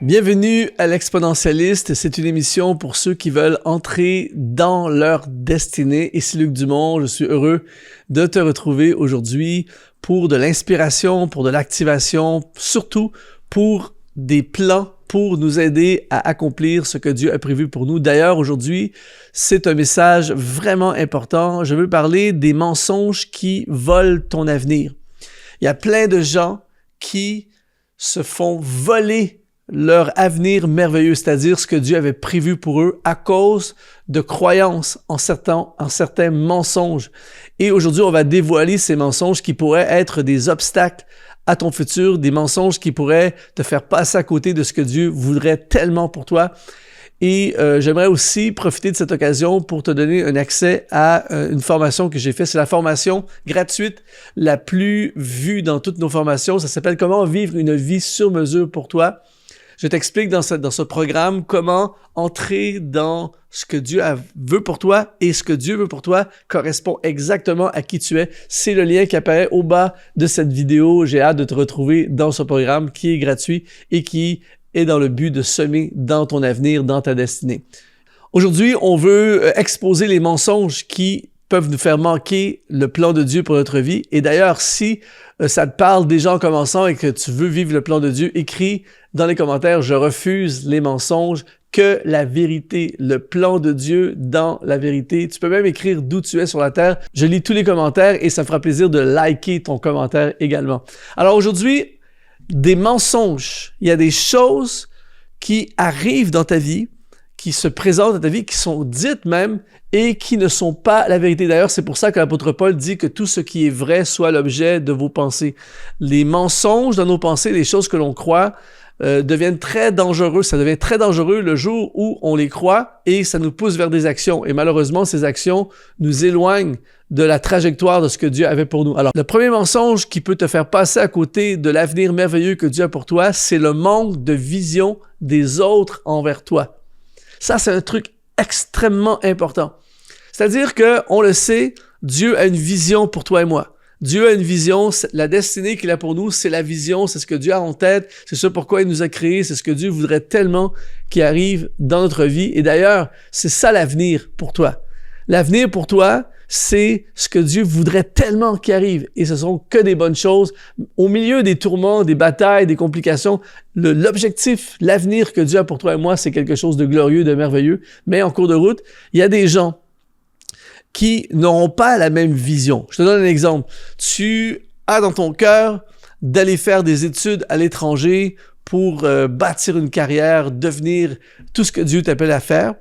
Bienvenue à l'Exponentialiste, c'est une émission pour ceux qui veulent entrer dans leur destinée. Ici Luc Dumont, je suis heureux de te retrouver aujourd'hui pour de l'inspiration, pour de l'activation, surtout pour des plans pour nous aider à accomplir ce que Dieu a prévu pour nous. D'ailleurs, aujourd'hui, c'est un message vraiment important. Je veux parler des mensonges qui volent ton avenir. Il y a plein de gens qui se font voler leur avenir merveilleux, c'est-à-dire ce que Dieu avait prévu pour eux à cause de croyances en certains mensonges. Et aujourd'hui, on va dévoiler ces mensonges qui pourraient être des obstacles à ton futur, des mensonges qui pourraient te faire passer à côté de ce que Dieu voudrait tellement pour toi. Et j'aimerais aussi profiter de cette occasion pour te donner un accès à une formation que j'ai faite. C'est la formation gratuite la plus vue dans toutes nos formations. Ça s'appelle « Comment vivre une vie sur mesure pour toi ». Je t'explique dans ce programme comment entrer dans ce que Dieu veut pour toi, et ce que Dieu veut pour toi correspond exactement à qui tu es. C'est le lien qui apparaît au bas de cette vidéo. J'ai hâte de te retrouver dans ce programme qui est gratuit et qui est dans le but de semer dans ton avenir, dans ta destinée. Aujourd'hui, on veut exposer les mensonges qui peuvent nous faire manquer le plan de Dieu pour notre vie. Et d'ailleurs, si ça te parle déjà en commençant et que tu veux vivre le plan de Dieu, écris dans les commentaires « Je refuse les mensonges, que la vérité, le plan de Dieu dans la vérité ». Tu peux même écrire d'où tu es sur la terre. Je lis tous les commentaires et ça me fera plaisir de liker ton commentaire également. Alors aujourd'hui, des mensonges. Il y a des choses qui arrivent dans ta vie, qui se présentent dans ta vie, qui sont dites même et qui ne sont pas la vérité. D'ailleurs, c'est pour ça que l'apôtre Paul dit que tout ce qui est vrai soit l'objet de vos pensées. Les mensonges dans nos pensées, les choses que l'on croit, deviennent très dangereux. Ça devient très dangereux le jour où on les croit et ça nous pousse vers des actions. Et malheureusement, ces actions nous éloignent de la trajectoire de ce que Dieu avait pour nous. Alors, le premier mensonge qui peut te faire passer à côté de l'avenir merveilleux que Dieu a pour toi, c'est le manque de vision des autres envers toi. Ça, c'est un truc extrêmement important. C'est-à-dire que, on le sait, Dieu a une vision pour toi et moi. Dieu a une vision, la destinée qu'il a pour nous, c'est la vision, c'est ce que Dieu a en tête, c'est ce pourquoi il nous a créés, c'est ce que Dieu voudrait tellement qui arrive dans notre vie. Et d'ailleurs, c'est ça l'avenir pour toi. L'avenir pour toi, c'est ce que Dieu voudrait tellement qui arrive. Et ce sont que des bonnes choses. Au milieu des tourments, des batailles, des complications, l'objectif, l'avenir que Dieu a pour toi et moi, c'est quelque chose de glorieux, de merveilleux. Mais en cours de route, il y a des gens qui n'auront pas la même vision. Je te donne un exemple. Tu as dans ton cœur d'aller faire des études à l'étranger pour bâtir une carrière, devenir tout ce que Dieu t'appelle à faire.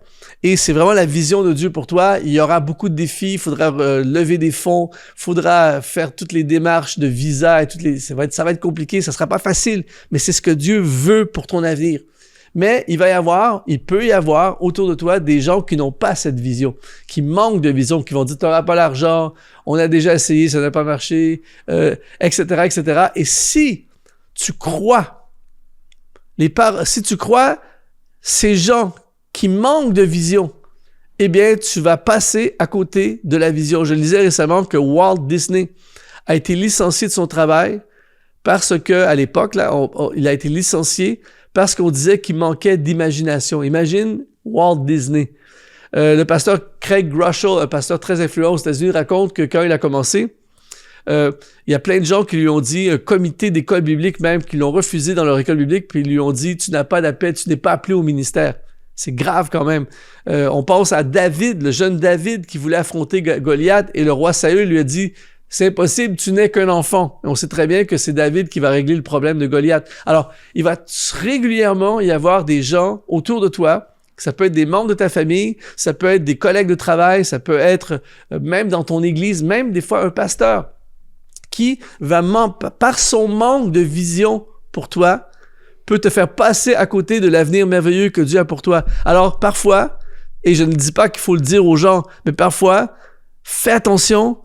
Et c'est vraiment la vision de Dieu pour toi. Il y aura beaucoup de défis, il faudra lever des fonds, il faudra faire toutes les démarches de visa et ça va être compliqué, ça sera pas facile, mais c'est ce que Dieu veut pour ton avenir. Mais il peut y avoir autour de toi des gens qui n'ont pas cette vision, qui manquent de vision, qui vont dire « tu n'auras pas l'argent, on a déjà essayé, ça n'a pas marché, etc., etc. » Et si tu crois, ces gens qui manquent de vision, eh bien, tu vas passer à côté de la vision. Je lisais récemment que Walt Disney a été licencié de son travail parce que, à l'époque, là, il a été licencié parce qu'on disait qu'il manquait d'imagination. Imagine Walt Disney. Le pasteur Craig Groeschel, un pasteur très influent aux États-Unis, raconte que quand il a commencé, il y a plein de gens qui lui ont dit, un comité d'école biblique même, qui l'ont refusé dans leur école biblique, puis ils lui ont dit « tu n'as pas d'appel, tu n'es pas appelé au ministère ». C'est grave quand même. On pense à David, le jeune David qui voulait affronter Goliath, et le roi Saül lui a dit « c'est impossible, tu n'es qu'un enfant ». Et on sait très bien que c'est David qui va régler le problème de Goliath. Alors, il va régulièrement y avoir des gens autour de toi, ça peut être des membres de ta famille, ça peut être des collègues de travail, ça peut être même dans ton église, même des fois un pasteur, qui va, par son manque de vision pour toi, peut te faire passer à côté de l'avenir merveilleux que Dieu a pour toi. Alors, parfois, et je ne dis pas qu'il faut le dire aux gens, mais parfois, fais attention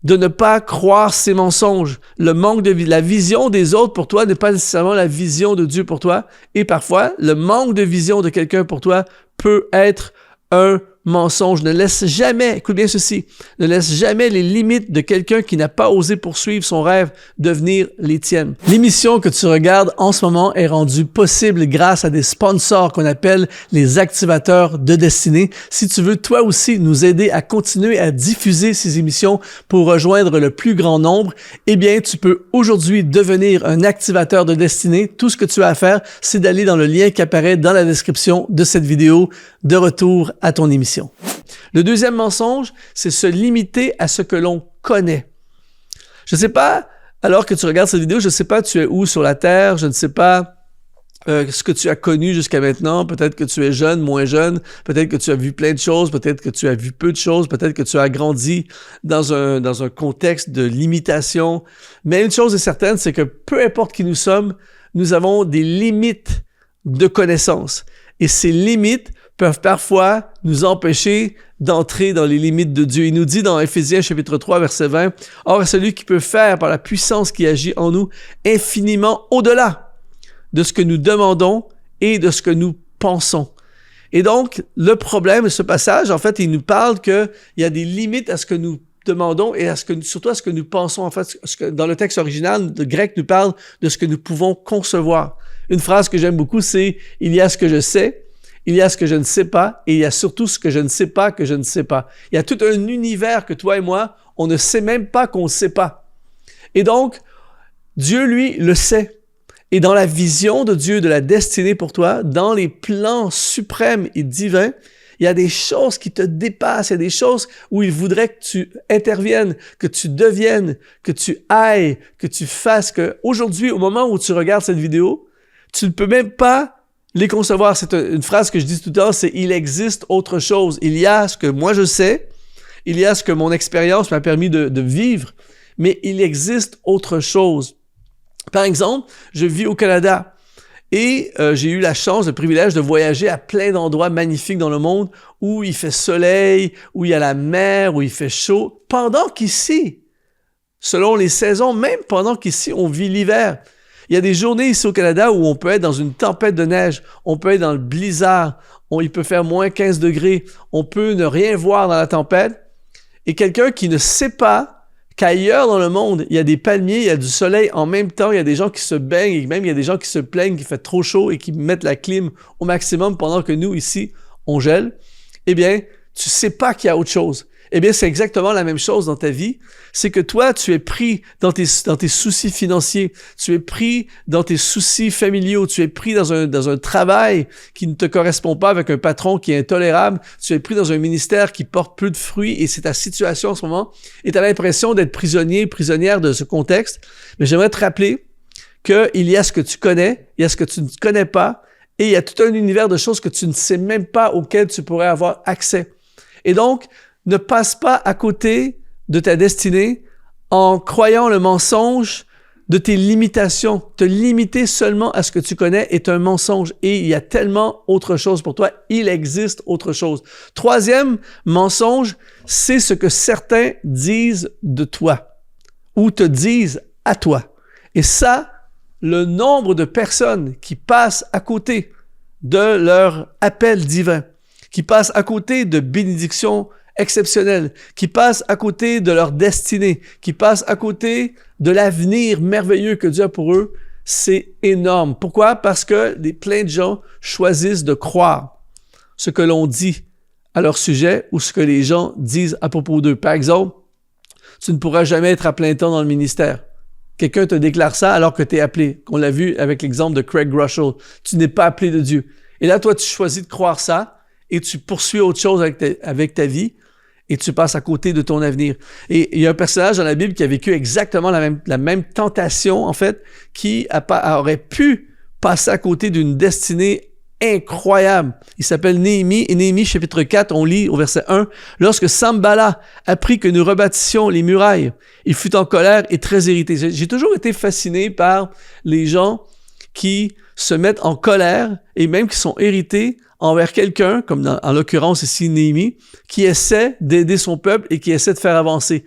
de ne pas croire ces mensonges. Le manque de la vision des autres pour toi n'est pas nécessairement la vision de Dieu pour toi. Et parfois, le manque de vision de quelqu'un pour toi peut être un mensonge. Ne laisse jamais, écoute bien ceci, ne laisse jamais les limites de quelqu'un qui n'a pas osé poursuivre son rêve devenir les tiennes. L'émission que tu regardes en ce moment est rendue possible grâce à des sponsors qu'on appelle les activateurs de destinée. Si tu veux toi aussi nous aider à continuer à diffuser ces émissions pour rejoindre le plus grand nombre, eh bien, tu peux aujourd'hui devenir un activateur de destinée. Tout ce que tu as à faire, c'est d'aller dans le lien qui apparaît dans la description de cette vidéo. De retour à ton émission. Le deuxième mensonge, c'est se limiter à ce que l'on connaît. Je ne sais pas, alors que tu regardes cette vidéo, je ne sais pas tu es où sur la Terre, je ne sais pas ce que tu as connu jusqu'à maintenant. Peut-être que tu es jeune, moins jeune, peut-être que tu as vu plein de choses, peut-être que tu as vu peu de choses, peut-être que tu as grandi dans un contexte de limitation. Mais une chose est certaine, c'est que peu importe qui nous sommes, nous avons des limites de connaissances. Et ces limites peuvent parfois nous empêcher d'entrer dans les limites de Dieu. Il nous dit dans Éphésiens chapitre 3, verset 20, « Or, celui qui peut faire par la puissance qui agit en nous infiniment au-delà de ce que nous demandons et de ce que nous pensons. » Et donc, le problème de ce passage, en fait, il nous parle qu'il y a des limites à ce que nous demandons et surtout à ce que nous pensons. En fait, dans le texte original, le grec nous parle de ce que nous pouvons concevoir. Une phrase que j'aime beaucoup, c'est « Il y a ce que je sais, il y a ce que je ne sais pas, et il y a surtout ce que je ne sais pas que je ne sais pas. » Il y a tout un univers que toi et moi, on ne sait même pas qu'on ne sait pas. Et donc, Dieu, lui, le sait. Et dans la vision de Dieu, de la destinée pour toi, dans les plans suprêmes et divins, il y a des choses qui te dépassent, il y a des choses où il voudrait que tu interviennes, que tu deviennes, que tu ailles, que tu fasses, que aujourd'hui, au moment où tu regardes cette vidéo, tu ne peux même pas les concevoir. C'est une phrase que je dis tout le temps, c'est « il existe autre chose ». Il y a ce que moi je sais, il y a ce que mon expérience m'a permis de vivre, mais il existe autre chose. Par exemple, je vis au Canada et j'ai eu la chance, le privilège de voyager à plein d'endroits magnifiques dans le monde où il fait soleil, où il y a la mer, où il fait chaud, pendant qu'ici, selon les saisons, même pendant qu'ici on vit l'hiver. Il y a des journées ici au Canada où on peut être dans une tempête de neige, on peut être dans le blizzard, il peut faire moins 15 degrés, on peut ne rien voir dans la tempête. Et quelqu'un qui ne sait pas qu'ailleurs dans le monde, il y a des palmiers, il y a du soleil en même temps, il y a des gens qui se baignent et même il y a des gens qui se plaignent qu'il fait trop chaud et qui mettent la clim au maximum pendant que nous, ici, on gèle. Eh bien, tu sais pas qu'il y a autre chose. Eh bien, c'est exactement la même chose dans ta vie. C'est que toi, tu es pris dans tes soucis financiers, tu es pris dans tes soucis familiaux, tu es pris dans un travail qui ne te correspond pas avec un patron qui est intolérable, tu es pris dans un ministère qui porte peu de fruits et c'est ta situation en ce moment et tu as l'impression d'être prisonnière de ce contexte. Mais j'aimerais te rappeler qu'il y a ce que tu connais, il y a ce que tu ne connais pas et il y a tout un univers de choses que tu ne sais même pas auxquelles tu pourrais avoir accès. Et donc, ne passe pas à côté de ta destinée en croyant le mensonge de tes limitations. Te limiter seulement à ce que tu connais est un mensonge et il y a tellement autre chose pour toi. Il existe autre chose. Troisième mensonge, c'est ce que certains disent de toi ou te disent à toi. Et ça, le nombre de personnes qui passent à côté de leur appel divin, qui passent à côté de bénédictions exceptionnels, qui passent à côté de leur destinée, qui passent à côté de l'avenir merveilleux que Dieu a pour eux, c'est énorme. Pourquoi? Parce que plein de gens choisissent de croire ce que l'on dit à leur sujet ou ce que les gens disent à propos d'eux. Par exemple, tu ne pourras jamais être à plein temps dans le ministère. Quelqu'un te déclare ça alors que tu es appelé. On l'a vu avec l'exemple de Craig Groeschel. Tu n'es pas appelé de Dieu. Et là, toi, tu choisis de croire ça et tu poursuis autre chose avec ta vie. Et tu passes à côté de ton avenir. Et il y a un personnage dans la Bible qui a vécu exactement la même tentation, en fait, qui aurait pu passer à côté d'une destinée incroyable. Il s'appelle Néhémie. Et Néhémie, chapitre 4, on lit au verset 1, « Lorsque Sambala apprit que nous rebâtissions les murailles, il fut en colère et très irrité. » J'ai toujours été fasciné par les gens qui se mettent en colère et même qui sont irrités envers quelqu'un, comme en l'occurrence ici Néhémie, qui essaie d'aider son peuple et qui essaie de faire avancer.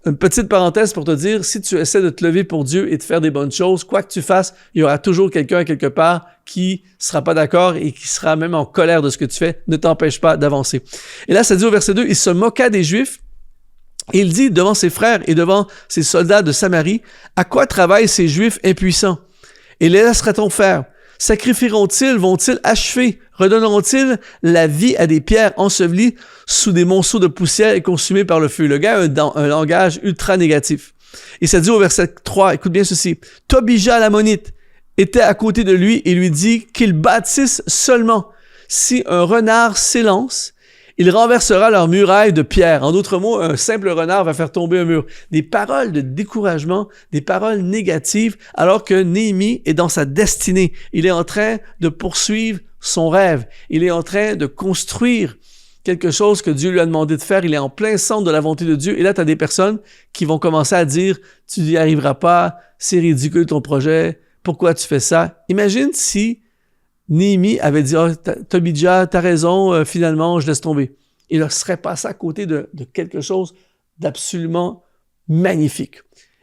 Une petite parenthèse pour te dire, si tu essaies de te lever pour Dieu et de faire des bonnes choses, quoi que tu fasses, il y aura toujours quelqu'un quelque part qui sera pas d'accord et qui sera même en colère de ce que tu fais. Ne t'empêche pas d'avancer. Et là, ça dit au verset 2, il se moqua des Juifs et il dit devant ses frères et devant ses soldats de Samarie, « À quoi travaillent ces Juifs impuissants? Et les laissera-t-on faire? Sacrifieront-ils, vont-ils achever? Redonneront-ils la vie à des pierres ensevelies sous des monceaux de poussière et consumées par le feu? » Le gars a un langage ultra négatif. Et ça dit au verset 3, écoute bien ceci, « Tobija l'Ammonite était à côté de lui et lui dit qu'il bâtisse seulement. Si un renard s'élance, il renversera leurs murailles de pierre. » En d'autres mots, un simple renard va faire tomber un mur. Des paroles de découragement, des paroles négatives, alors que Néhémie est dans sa destinée. Il est en train de poursuivre son rêve. Il est en train de construire quelque chose que Dieu lui a demandé de faire. Il est en plein centre de la volonté de Dieu. Et là, tu as des personnes qui vont commencer à dire « Tu n'y arriveras pas, c'est ridicule ton projet, pourquoi tu fais ça? » Imagine si Néhémie avait dit « Oh, Tobija, t'as raison, finalement, je laisse tomber. » Il serait passé à côté de quelque chose d'absolument magnifique.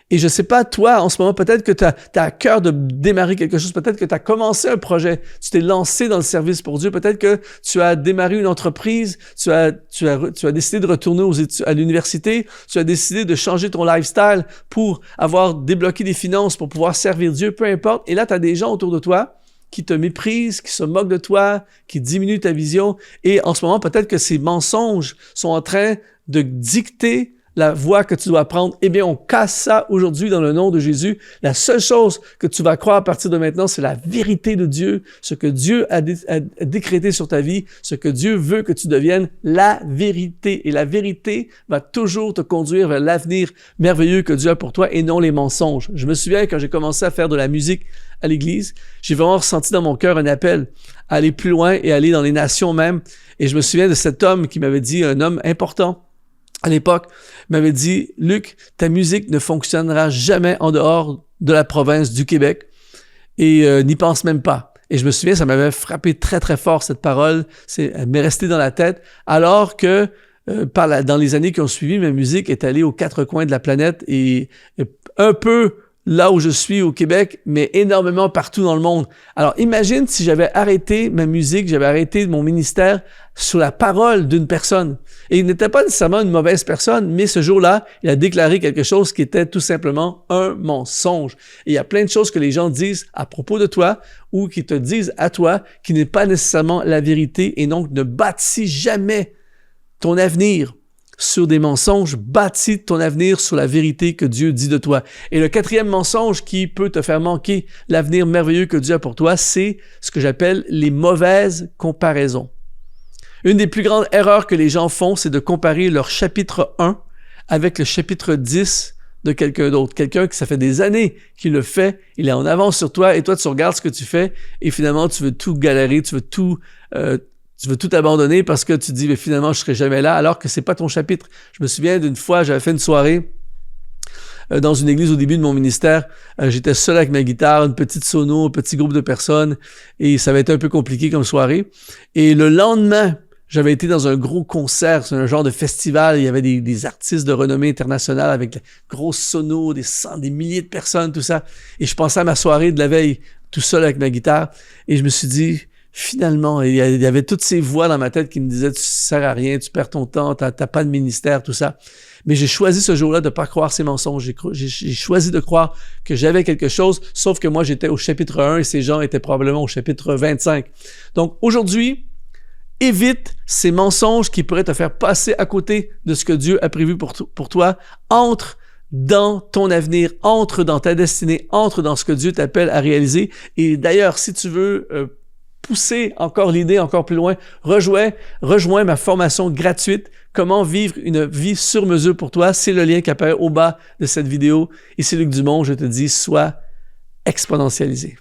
Et je ne sais pas, toi, en ce moment, peut-être que tu as à cœur de démarrer quelque chose, peut-être que tu as commencé un projet, tu t'es lancé dans le service pour Dieu, peut-être que tu as démarré une entreprise, tu as décidé de retourner à l'université, tu as décidé de changer ton lifestyle pour avoir débloqué des finances, pour pouvoir servir Dieu, peu importe. Et là, tu as des gens autour de toi qui te méprisent, qui se moquent de toi, qui diminuent ta vision. Et en ce moment, peut-être que ces mensonges sont en train de dicter la voie que tu dois prendre. Eh bien, on casse ça aujourd'hui dans le nom de Jésus. La seule chose que tu vas croire à partir de maintenant, c'est la vérité de Dieu, ce que Dieu a décrété sur ta vie, ce que Dieu veut que tu deviennes, la vérité. Et la vérité va toujours te conduire vers l'avenir merveilleux que Dieu a pour toi et non les mensonges. Je me souviens quand j'ai commencé à faire de la musique à l'église, j'ai vraiment ressenti dans mon cœur un appel à aller plus loin et aller dans les nations même. Et je me souviens de cet homme qui m'avait dit, un homme important, à l'époque, m'avait dit « Luc, ta musique ne fonctionnera jamais en dehors de la province du Québec et n'y pense même pas. » Et je me souviens, ça m'avait frappé très très fort cette parole, elle m'est restée dans la tête, alors que dans les années qui ont suivi, ma musique est allée aux quatre coins de la planète et un peu là où je suis au Québec, mais énormément partout dans le monde. Alors imagine si j'avais arrêté ma musique, j'avais arrêté mon ministère sur la parole d'une personne. Et il n'était pas nécessairement une mauvaise personne, mais ce jour-là, il a déclaré quelque chose qui était tout simplement un mensonge. Et il y a plein de choses que les gens disent à propos de toi ou qui te disent à toi qui n'est pas nécessairement la vérité. Et donc, ne bâtis jamais ton avenir sur des mensonges, bâtis ton avenir sur la vérité que Dieu dit de toi. Et le quatrième mensonge qui peut te faire manquer l'avenir merveilleux que Dieu a pour toi, c'est ce que j'appelle les mauvaises comparaisons. Une des plus grandes erreurs que les gens font, c'est de comparer leur chapitre 1 avec le chapitre 10 de quelqu'un d'autre. Quelqu'un qui ça fait des années qu'il le fait, il est en avance sur toi et toi tu regardes ce que tu fais et finalement tu veux tout galérer, tu veux tout abandonner parce que tu te dis mais finalement je serai jamais là alors que c'est pas ton chapitre. Je me souviens d'une fois, j'avais fait une soirée dans une église au début de mon ministère. J'étais seul avec ma guitare, une petite sono, un petit groupe de personnes et ça avait été un peu compliqué comme soirée. Et le lendemain, j'avais été dans un gros concert, c'est un genre de festival, il y avait des artistes de renommée internationale avec de grosses sonos, des milliers de personnes, tout ça. Et je pensais à ma soirée de la veille, tout seul avec ma guitare, et je me suis dit, finalement, il y avait toutes ces voix dans ma tête qui me disaient « Tu sers à rien, tu perds ton temps, t'as pas de ministère, tout ça. » Mais j'ai choisi ce jour-là de pas croire ces mensonges. J'ai choisi de croire que j'avais quelque chose, sauf que moi, j'étais au chapitre 1 et ces gens étaient probablement au chapitre 25. Donc, aujourd'hui, évite ces mensonges qui pourraient te faire passer à côté de ce que Dieu a prévu pour toi. Entre dans ton avenir, entre dans ta destinée, entre dans ce que Dieu t'appelle à réaliser. Et d'ailleurs, si tu veux pousser encore l'idée encore plus loin, rejoins ma formation gratuite « Comment vivre une vie sur mesure pour toi ». C'est le lien qui apparaît au bas de cette vidéo. Ici Luc Dumont, je te dis, sois exponentialisé.